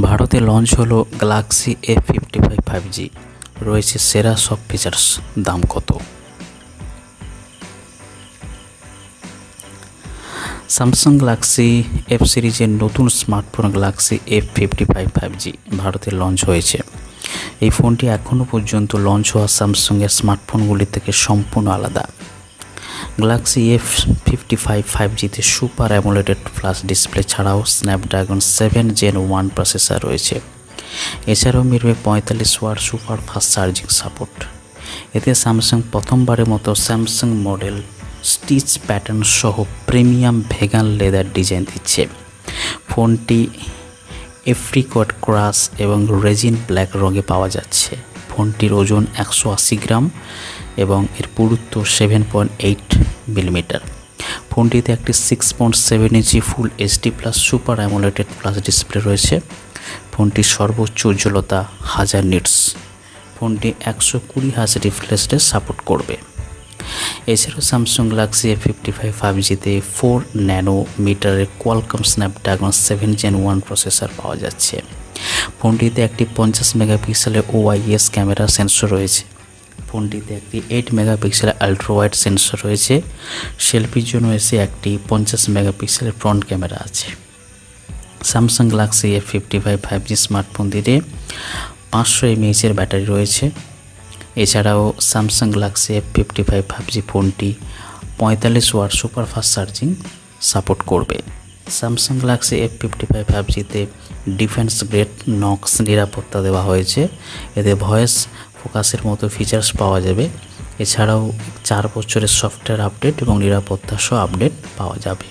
ভারতে লঞ্চ হলো Galaxy A55 5G। রয়েছে সেরা সব ফিচার্স। দাম কত? স্যামসাং গ্যালাক্সি এফ সিরিজের নতুন স্মার্টফোন গ্যালাক্সি A55 5G ভারতে লঞ্চ হয়েছে। এই ফোনটি এখনও পর্যন্ত লঞ্চ হওয়া স্যামসাংয়ের স্মার্টফোনগুলি থেকে সম্পূর্ণ আলাদা। গ্যালাক্সি A55 5Gতে সুপার অ্যামোলেড ফ্ল্যাশ ডিসপ্লে ছাড়াও স্ন্যাপড্রাগন 7 Gen 1 প্রসেসর রয়েছে। এছাড়াও মিলবে 45 watt super fast charging support. এতে স্যামসাং প্রথমবারের মতো স্যামসাং মডেল স্টিচ প্যাটার্ন সহ প্রিমিয়াম ভেগান লেদার ডিজাইন দিচ্ছে। ফোনটি এপ্রিকট ক্রাশ এবং রেজিন ব্ল্যাক রঙে পাওয়া যাচ্ছে। ফোনটির ওজন 180 গ্রাম এবং এর পুরুত্ব 7.8 মিলিমিটার। ফোনটিতে একটি 6.7 ইঞ্চি ফুল HD plus super AMOLED plus display রয়েছে। ফোনটির সর্বোচ্চ উজ্জ্বলতা 1000 নিটস। ফোনটি 120 হার্জ রিফ্রেশ রেট সাপোর্ট করবে। এছাড়াও স্যামসাং গ্যালাক্সি A55 5Gতে 4 ন্যানোমিটারের কোয়ালকম স্ন্যাপড্রাগন 7 Gen 1 প্রসেসর পাওয়া যাচ্ছে। ফোনটিতে একটি 50 মেগাপিক্সেলের OIS ক্যামেরা সেন্সর রয়েছে। ফোনটিতে একটি 8 মেগাপিক্সেলের আলট্রা ওয়াইড সেন্সর রয়েছে। সেলফির জন্য একটি 50 মেগাপিক্সেলের ফ্রন্ট ক্যামেরা আছে। স্যামসাং গ্যালাক্সি A55 5G স্মার্টফোনটিতে 500 mAh এর ব্যাটারি রয়েছে। এছাড়াও স্যামসাং গ্যালাক্সি A55 5G ফোনটি 45 watt super fast charging support করবে। স্যামসাং গ্যালাক্সি A55 5Gতে ডিফেন্স গ্রেড নক্স নিরাপত্তা দেওয়া হয়েছে। এতে ভয়েস ফোকাসের মতো ফিচার্স পাওয়া যাবে। এছাড়াও 4 বছরের সফটওয়্যার আপডেট এবং নিরাপত্তা সহ আপডেট পাওয়া যাবে।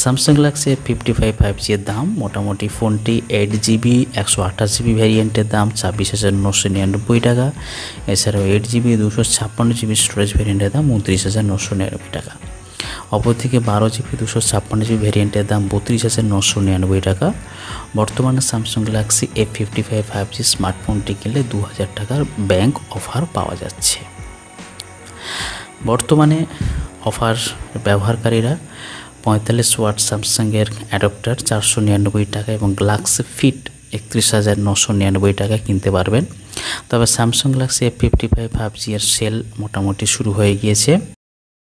স্যামসাং গ্যালাক্সি A55 5G এর দাম মোটামুটি ফোনটি 8GB 128GB ভ্যারিয়েন্টের দাম 26,999 টাকা। এছাড়াও 8GB 256GB স্টোরেজ ভ্যারিয়েন্টের দাম 29,999 টাকা। অপরদিকে 12GB 256GB ভ্যারিয়েন্টের দাম 32,999 টাকা। বর্তমানে স্যামসাং গ্যালাক্সি A55 5G স্মার্টফোনটি কিনলে 2000 টাকার ব্যাংক অফার পাওয়া যাচ্ছে। বর্তমানে অফার ব্যবহারকারীরা 45 ওয়াট স্যামসাংয়ের অ্যাডাপ্টার 499 টাকা এবং গ্যালাক্সি ফিট 31,999 টাকা কিনতে পারবেন। তবে স্যামসাং গ্যালাক্সি A55 5G এর সেল মোটামুটি শুরু হয়ে গিয়েছে।